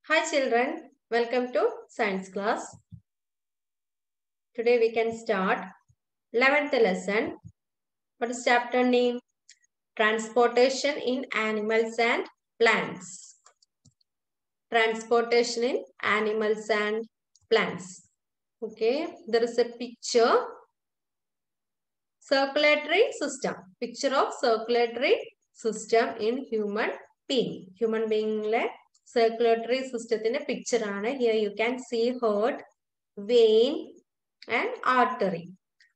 Hi children, welcome to science class. Today we can start 11th lesson. What is chapter name? Transportation in animals and plants. Transportation in animals and plants. Okay, there is a picture. Circulatory system. Picture of circulatory system in human being. Human being le circulatory system in a picture. Here you can see heart, vein and artery.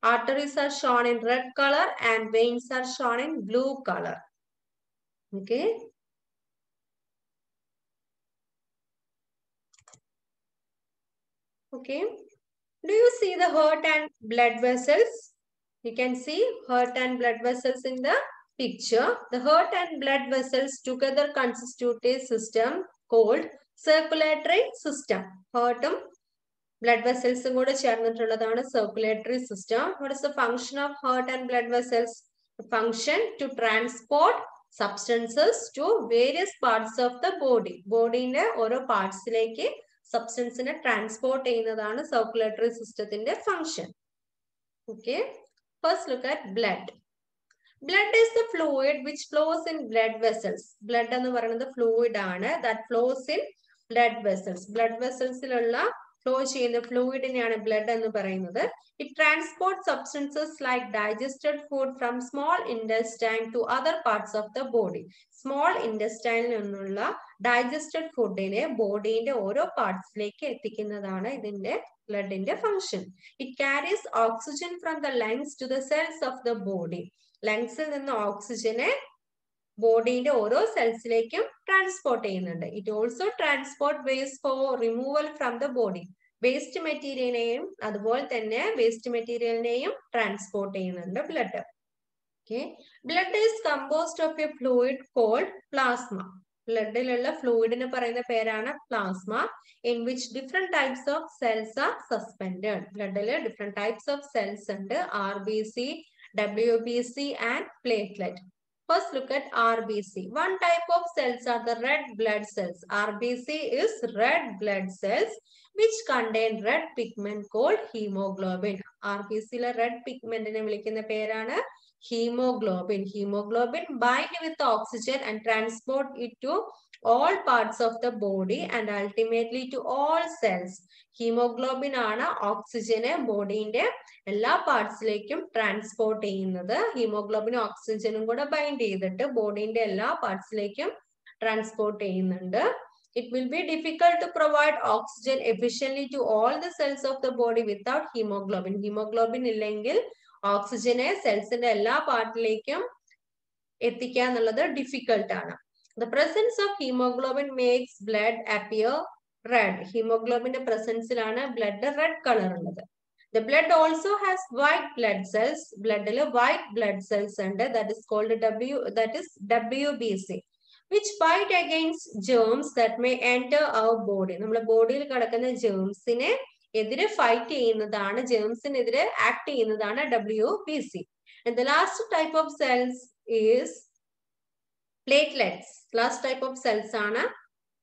Arteries are shown in red color and veins are shown in blue color. Okay. Okay. Do you see the heart and blood vessels? You can see heart and blood vessels in the picture. The heart and blood vessels together constitute a system called circulatory system. Heart and blood vessels കൂടെ ചേർന്നിട്ടുള്ളതാണ് circulatory system. What is the function of heart and blood vessels? The function to transport substances to various parts of the body. Bodyന്റെ ഓരോ പാർട്സിലേക്ക് സബ്സ്റ്റൻസിനെ transport ചെയ്യുന്നതാണ് circulatory systemത്തിന്റെ function. Okay. First look at blood. Blood is the fluid which flows in blood vessels. Blood എന്ന് പറയുന്നത് fluid ആണ് that flows in blood vessels. Blood vesselsലുള്ള flow ചെയ്യുന്ന fluidനെയാണ് blood എന്ന് പറയുന്നത്. It transports substances like digested food from small intestine to other parts of the body. Small intestine നിന്നുള്ള digested foodനെ ബോഡിയുടെ ഓരോ പാർട്സിലേക്ക് എത്തിക്കുന്നതാണ് ഇതിന്റെ bloodന്റെ function. It carries oxygen from the lungs to the cells of the body. ലങ്സിൽ നിന്ന് ഓക്സിജനെ ബോഡിയുടെ ഓരോ സെൽസിലേക്കും transport ചെയ്യുന്നുണ്ട്. It also transport waste for removal from the body. Waste മെറ്റീരിയലിനെയും അതുപോലെ തന്നെ വേസ്റ്റ് മെറ്റീരിയലിനെയും ട്രാൻസ്പോർട്ട് ചെയ്യുന്നുണ്ട് blood. Okay. Blood is composed of a fluid called plasma. ബ്ലഡിലുള്ള ഫ്ലൂയിഡിന് പറയുന്ന പേരാണ് plasma. In which different types of cells are suspended. ബ്ലഡിൽ ഡിഫറെന്റ് ടൈപ്സ് ഓഫ് സെൽസ് ഉണ്ട്. RBC, WBC and platelet. First look at RBC. One type of cells are the red blood cells. RBC is red blood cells which contain red pigment called hemoglobin. RBC le red pigment ne vilikkunna perana hemoglobin. Hemoglobin bind with oxygen and transport it to all parts of the body and ultimately to all cells. Haemoglobin ആണ് ഓക്സിജനെ ബോഡിന്റെ എല്ലാ പാർട്സിലേക്കും transport ചെയ്യുന്നത്. ഹീമോഗ്ലോബിനും ഓക്സിജനും കൂടെ bind ചെയ്തിട്ട് ബോഡിന്റെ എല്ലാ പാർട്സിലേക്കും transport ചെയ്യുന്നുണ്ട്. It will be difficult to provide oxygen efficiently to all the cells of the body without hemoglobin. Hemoglobin ഇല്ലെങ്കിൽ ഓക്സിജനെ സെൽസിന്റെ എല്ലാ പാർട്ടിലേക്കും എത്തിക്കുക എന്നുള്ളത് ഡിഫിക്കൽട്ട് ആണ്. The presence of hemoglobin makes blood appear red. ഹീമോഗ്ലോബിന്റെ പ്രസൻസിലാണ് ബ്ലഡ് റെഡ് കളർ ഉള്ളത്. The blood also has white blood cells. ബ്ലഡിൽ white blood cells ഉണ്ട്. That is called WBC, which fight against germs that may enter our body. നമ്മുടെ ബോഡിയിൽ കിടക്കുന്ന ജേംസിനെ എതിരെ fight ചെയ്യുന്നതാണ്, ജേംസിനെതിരെ ആക്ട് ചെയ്യുന്നതാണ് WBC. And the last type of cells is platelets. Last type of cells ആണ്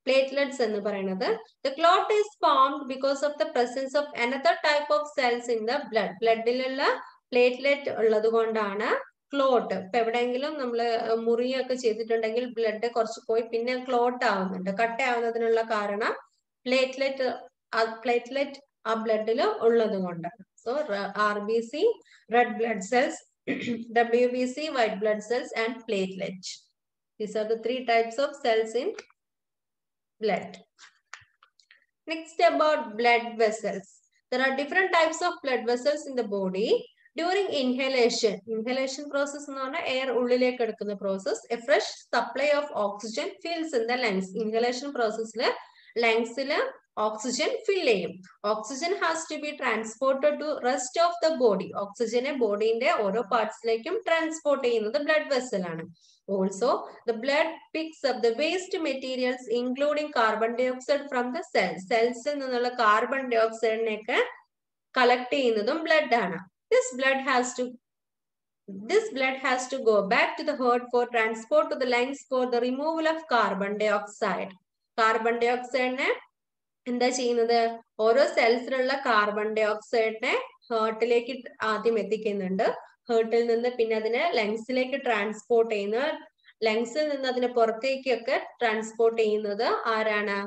platelets എന്ന് പറയുന്നത്. The clot is formed because of the presence of another type of cells in the blood. ബ്ലഡിലുള്ള platelet ഉള്ളത് കൊണ്ടാണ് clot. ഇപ്പൊ എവിടെയെങ്കിലും നമ്മൾ മുറിയൊക്കെ ചെയ്തിട്ടുണ്ടെങ്കിൽ ബ്ലഡ് കുറച്ച് പോയി പിന്നെ ക്ലോട്ട് ആവുന്നുണ്ട്. കട്ടയാവുന്നതിനുള്ള കാരണം പ്ലേറ്റ്ലെറ്റ് ആ ബ്ലഡിൽ ഉള്ളത് കൊണ്ടാണ്. So RBC, red blood cells, WBC, white blood cells and platelet. These are the three types of cells in blood. Next, about blood vessels. There are different types of blood vessels in the body. During inhalation process എന്ന് പറഞ്ഞാൽ air ഉള്ളിലേക്ക് എടുക്കുന്ന process, a fresh supply of oxygen fills in the lungs. Inhalation processൽ ലങ്സിൽ oxygen fill ചെയ്യും. Oxygen has to be transported to rest of the body. ഓക്സിജനെ ബോഡിന്റെ ഓരോ പാർട്സിലേക്കും ട്രാൻസ്പോർട്ട് ചെയ്യുന്നത് ബ്ലഡ് വെസൽ ആണ്. Also, the blood picks up the waste materials including carbon dioxide from the cells. Cells നിന്നുള്ള കാർബൺ ഡയോക്സൈഡിനെയൊക്കെ കളക്ട് ചെയ്യുന്നതും blood ആണ്. This blood has to go back to the heart for transport to the lungs for the removal of carbon dioxide. Carbon ഡൈ ഓക്സൈഡിനെ എന്താ ചെയ്യുന്നത്? ഓരോ സെൽസിലുള്ള carbon ഡൈ ഓക്സൈഡിനെ ഹേർട്ടിലേക്ക് ആദ്യം എത്തിക്കുന്നുണ്ട്. ഹേർട്ടിൽ നിന്ന് പിന്നെ അതിനെ ലങ്സിലേക്ക് ട്രാൻസ്പോർട്ട് ചെയ്യുന്ന, ലങ്സിൽ നിന്ന് അതിനെ പുറത്തേക്കൊക്കെ ട്രാൻസ്പോർട്ട് ചെയ്യുന്നത് ആരാണ്?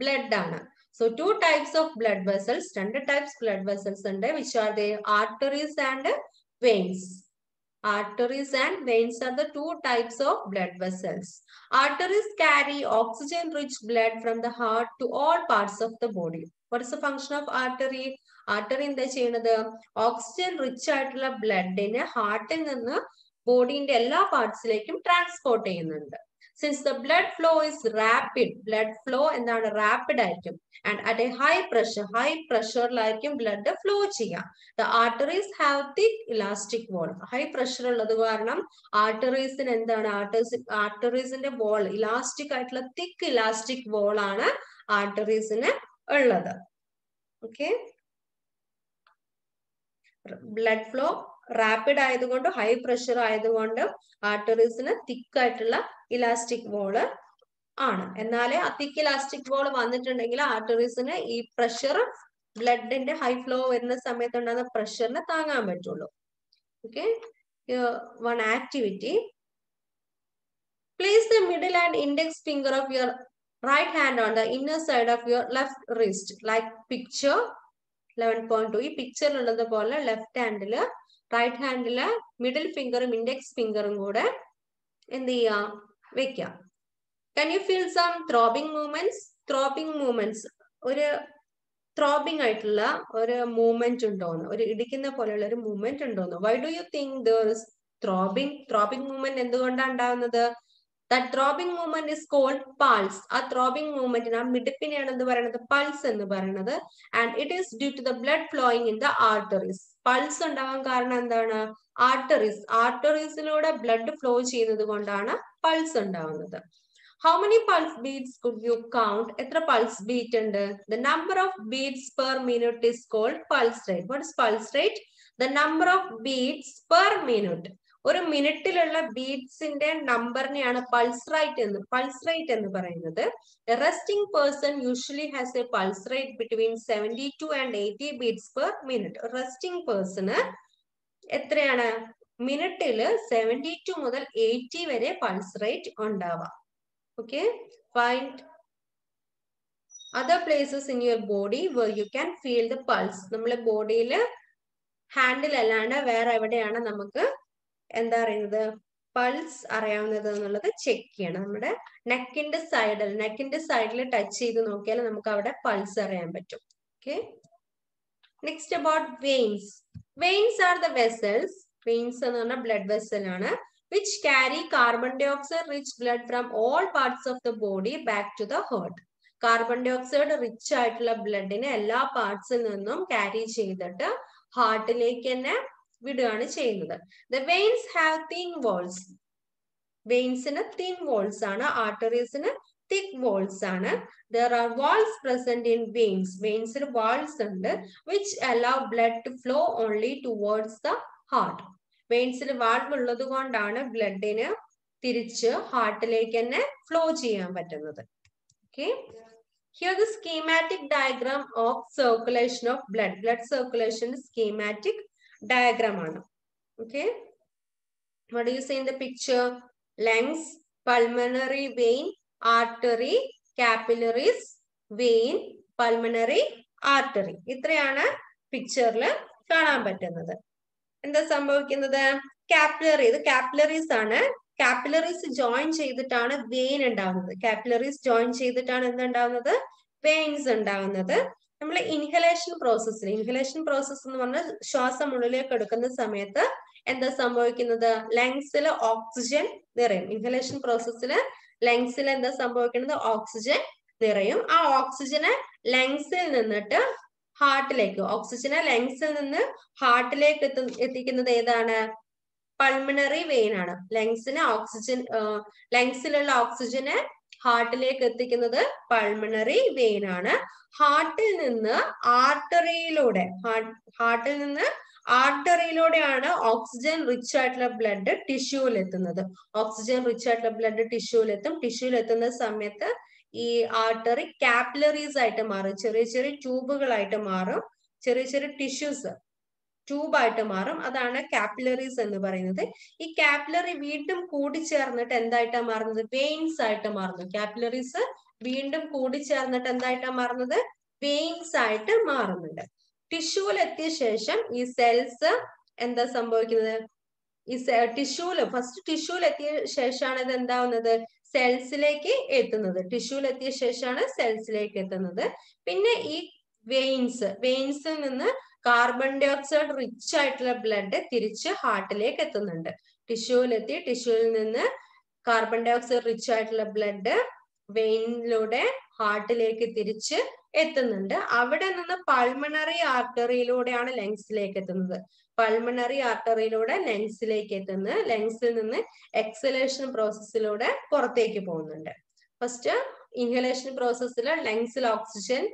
ബ്ലഡ് ആണ്. So two types of blood vessels, രണ്ട് types blood vessels ഉണ്ട്, which are the arteries and veins. Arteries and veins are the two types of blood vessels. Arteries carry oxygen-rich blood from the heart to all parts of the body. What is the function of artery? Artery എന്താ ചെയ്യുന്നത്? Oxygen rich ആയിട്ടുള്ള ബ്ലഡിനെ ഹാർട്ടിൽ നിന്ന് ബോഡിന്റെ എല്ലാ പാർട്സിലേക്കും transport ചെയ്യുന്നുണ്ട്. Since the blood flow is rapid, blood flow എന്താണ്? Rapid ആയിരിക്കും. And at a high pressure blood flow ചെയ്യാം. The arteries have thick elastic wall. High pressure ഉള്ളത് കാരണം ആർട്ടറീസിന് എന്താണ്? ആർട്ടറീസിന്റെ wall, ഇലാസ്റ്റിക് ആയിട്ടുള്ള thick elastic wall ആണ് ആർട്ടറീസിന് ഉള്ളത്. Okay. ബ്ലഡ് ഫ്ലോ റാപ്പിഡ് ആയതുകൊണ്ട്, ഹൈ പ്രഷർ ആയതുകൊണ്ട് ആർട്ടറീസിന് തിക്ക് ആയിട്ടുള്ള ഇലാസ്റ്റിക് വോള് ആണ്. എന്നാലേ ആ തിക്ക് ഇലാസ്റ്റിക് വോള് വന്നിട്ടുണ്ടെങ്കിൽ ആർട്ടറീസിന് ഈ പ്രഷർ, ബ്ലഡിന്റെ ഹൈ ഫ്ലോ വരുന്ന സമയത്ത് ഉണ്ടാകുന്ന പ്രഷറിന് താങ്ങാൻ പറ്റുള്ളൂ. Okay, one activity. Place the middle and index finger of your right hand on the inner side of your left wrist like picture 11.2. ഈ പിക്ചറിലുള്ളത് പോലെ ലെഫ്റ്റ് ഹാൻഡില്, റൈറ്റ് ഹാൻഡില് മിഡിൽ ഫിംഗറും ഇൻഡെക്സ് ഫിംഗറും കൂടെ എന്ത് ചെയ്യാം? വെക്കാം. Can you feel some throbbing movements? Throbbing movements, ഒരു throbbing ആയിട്ടുള്ള ഒരു മൂവ്മെന്റ് ഉണ്ടോന്ന്, ഒരു ഇടിക്കുന്ന പോലെയുള്ള ഒരു മൂവ്മെന്റ് ഉണ്ടോന്ന്. Why do you think there is throbbing? Throbbing movement എന്തുകൊണ്ടാണ് ഉണ്ടാകുന്നത്? That throbbing movement is called pulse. ആ throbbing movement, ആ മിടിപ്പിനെയാണ് എന്ത് പറയുന്നത്? പൾസ് എന്ന് പറയുന്നത്. And it is due to the blood flowing in the arteries. Pulse ഉണ്ടാവാൻ കാരണം എന്താണ്? ആർട്ടറീസ്, ആർട്ടറീസിലൂടെ ബ്ലഡ് ഫ്ലോ ചെയ്യുന്നത് കൊണ്ടാണ് പൾസ് ഉണ്ടാവുന്നത്. How many pulse beats could you count? എത്ര പൾസ് ബീറ്റ് ഉണ്ട്? The number of beats per minute is called pulse rate. What is pulse rate? The number of beats per minute. ഒരു മിനിറ്റിലുള്ള ബീറ്റ്സിന്റെ നമ്പറിനെയാണ് pulse rate എന്ന് പറയുന്നത്. A resting person usually has a pulse rate between 72 and 80 beats per minute. Resting person എത്രയാണ്? മിനിറ്റില് 72 മുതൽ 80 വരെ pulse rate ഉണ്ടാവാം. Okay, find other places in your body where you can feel the pulse. നമ്മളെ ബോഡിയില് handle അല്ലാണ്ട് വേറെ എവിടെയാണ് നമുക്ക് എന്താ പറയുന്നത്? പൾസ് അറിയാവുന്നത് എന്നുള്ളത് ചെക്ക് ചെയ്യണം. നമ്മുടെ നെക്കിന്റെ സൈഡിൽ ടച്ച് ചെയ്ത് നോക്കിയാൽ നമുക്ക് അവിടെ പൾസ് അറിയാൻ പറ്റും. Okay, next about veins. Veins are the vessels. Veins എന്ന് പറഞ്ഞാൽ ബ്ലഡ് വെസൽ ആണ്. Which carry carbon dioxide rich blood from all parts of the body back to the heart. Carbon dioxide rich ആയിട്ടുള്ള ബ്ലഡിനെ എല്ലാ പാർട്സിൽ നിന്നും carry ചെയ്തിട്ട് ഹാർട്ടിലേക്ക് തന്നെ വിടുകയാണ് ചെയ്യുന്നത്. The veins have thin walls. വെയിൻസിന് തിൻ വോൾസ് ആണ്, ആർട്ടറീസിന് thick walls ആണ്. There are walls present in veins. വെയിൻസിന് വാൾസ് ഉണ്ട് which allow blood to flow only towards the heart. വെയിൻസിൽ വാൾവ് ഉള്ളത് കൊണ്ടാണ് ബ്ലഡിന് തിരിച്ച് ഹാർട്ടിലേക്ക് തന്നെ ഫ്ലോ ചെയ്യാൻ പറ്റുന്നത്. Okay, here the schematic diagram of circulation of blood. Blood circulation schematic diagram ആണ്. Okay, what do you see in the picture? Lungs, pulmonary vein, artery, capillaries, vein, pulmonary, artery. ഇത്രയാണ് പിക്ചറിൽ കാണാൻ പറ്റുന്നത്. എന്താ സംഭവിക്കുന്നത്? കാപ്പിലറി, ഇത് കാപ്പിലറീസ് ആണ്. Capillaries join ചെയ്തിട്ടാണ് വെയിൻ ഉണ്ടാവുന്നത്. കാപ്പിലറീസ് ജോയിൻ ചെയ്തിട്ടാണ് എന്തുണ്ടാവുന്നത്? വെയിൻസ് ഉണ്ടാവുന്നത്. നമ്മൾ ഇൻഹലേഷൻ പ്രോസസ്സിൽ, ഇൻഹലേഷൻ പ്രോസസ് എന്ന് പറഞ്ഞാൽ ശ്വാസം ഉള്ളിലേക്ക് എടുക്കുന്ന സമയത്ത് എന്താ സംഭവിക്കുന്നത്? ലങ്സിൽ ഓക്സിജൻ നിറയും. ഇൻഹലേഷൻ പ്രോസസ്സിൽ ലങ്സിൽ എന്താ സംഭവിക്കുന്നത്? ഓക്സിജൻ നിറയും. ആ ഓക്സിജനെ ലങ്സിൽ നിന്നിട്ട് ഹാർട്ടിലേക്ക്, ഓക്സിജനെ ലങ്സിൽ നിന്ന് ഹാർട്ടിലേക്ക് എത്തിക്കുന്നത് ഏതാണ്? പൾമണറി വെയിൻ ആണ്. ലങ്സിന് ഓക്സിജൻ, ലങ്സിലുള്ള ഓക്സിജനെ ഹാർട്ടിലേക്ക് എത്തിക്കുന്നത് പൾമണറി വെയിൻ ആണ്. ഹാർട്ടിൽ നിന്ന് ആർട്ടറിയിലൂടെയാണ് ഓക്സിജൻ റിച്ച് ആയിട്ടുള്ള ബ്ലഡ് ടിഷ്യൂവിൽ എത്തുന്നത്. ഓക്സിജൻ റിച്ച് ആയിട്ടുള്ള ബ്ലഡ് ടിഷ്യൂവിലെത്തും. ടിഷ്യൂവിൽ എത്തുന്ന സമയത്ത് ഈ ആർട്ടറി കാപ്പിലറീസ് ആയിട്ട് മാറും, ചെറിയ ചെറിയ ട്യൂബുകളായിട്ട് മാറും, ചെറിയ ചെറിയ ടിഷ്യൂസ് ട്യൂബായിട്ട് മാറും. അതാണ് കാപ്പിലറീസ് എന്ന് പറയുന്നത്. ഈ കാപ്പിലറി വീണ്ടും കൂടിച്ചേർന്നിട്ട് എന്തായിട്ടാ മാറുന്നത്? വെയിൻസ് ആയിട്ട് മാറുന്നു. കാപ്പിലറീസ് വീണ്ടും കൂടിച്ചേർന്നിട്ട് എന്തായിട്ടാ മാറുന്നത്? വെയിൻസ് ആയിട്ട് മാറുന്നുണ്ട്. ടിഷ്യൂലെത്തിയ ശേഷം ഈ സെൽസ് എന്താ സംഭവിക്കുന്നത്? ഈ ഫസ്റ്റ് ടിഷ്യൂലെത്തിയ ശേഷമാണ് ഇത് എന്താവുന്നത്? സെൽസിലേക്ക് എത്തുന്നത്. ടിഷ്യൂലെത്തിയ ശേഷമാണ് സെൽസിലേക്ക് എത്തുന്നത്. പിന്നെ ഈ വെയിൻസിൽ നിന്ന് കാർബൺ ഡൈ ഓക്സൈഡ് റിച്ച് ആയിട്ടുള്ള ബ്ലഡ് തിരിച്ച് ഹാർട്ടിലേക്ക് എത്തുന്നുണ്ട്. ടിഷ്യൂവിൽ നിന്ന് കാർബൺ ഡൈ ഓക്സൈഡ് റിച്ച് ആയിട്ടുള്ള ബ്ലഡ് വെയിനിലൂടെ ഹാർട്ടിലേക്ക് തിരിച്ച് എത്തുന്നുണ്ട്. അവിടെ നിന്ന് പൾമണറി ആർട്ടറിയിലൂടെയാണ് ലങ്സിലേക്ക് എത്തുന്നത്. പൾമണറി ആർട്ടറിയിലൂടെ ലങ്സിലേക്ക് എത്തുന്നത്. ലങ്സിൽ നിന്ന് എക്സലേഷൻ പ്രോസസ്സിലൂടെ പുറത്തേക്ക് പോകുന്നുണ്ട്. ഫസ്റ്റ് ഇൻഹലേഷൻ പ്രോസസ്സിൽ ലങ്സിൽ ഓക്സിജൻ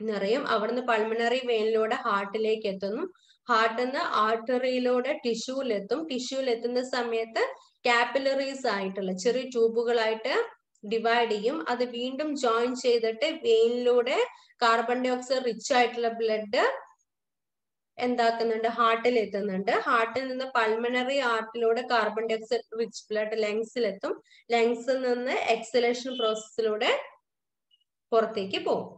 നിറയും. അവിടുന്ന് പൾമണറി വെയിനിലൂടെ ഹാർട്ടിലേക്ക് എത്തുന്നു. ഹാർട്ടിൽ നിന്ന് ആർട്ടറിയിലൂടെ ടിഷ്യൂലെത്തുന്ന സമയത്ത് കാപ്പിലറീസ് ആയിട്ടുള്ള ചെറിയ ട്യൂബുകളായിട്ട് ഡിവൈഡ് ചെയ്യും. അത് വീണ്ടും ജോയിൻ ചെയ്തിട്ട് വെയിനിലൂടെ കാർബൺ ഡൈ ഓക്സൈഡ് റിച്ച് ആയിട്ടുള്ള ബ്ലഡ് എന്താക്കുന്നുണ്ട്? ഹാർട്ടിൽ എത്തുന്നുണ്ട്. ഹാർട്ടിൽ നിന്ന് പൾമണറി ആർട്ടിലൂടെ carbon dioxide rich blood ലങ്സിലെത്തും. ലങ്സിൽ നിന്ന് എക്സലേഷൻ പ്രോസസ്സിലൂടെ പുറത്തേക്ക് പോകും.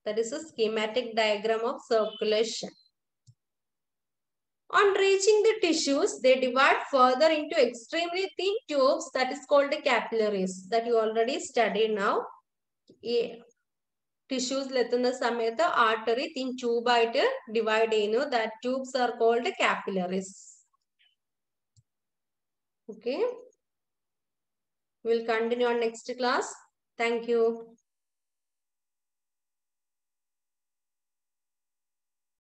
That is a schematic diagram of circulation. On reaching the tissues, they divide further into extremely thin tubes that is called the capillaries that you already studied now. Tissues lettuna samayathu artery thin tube aayittu divide cheyunu. That tubes are called capillaries. Okay. We will continue on next class. Thank you.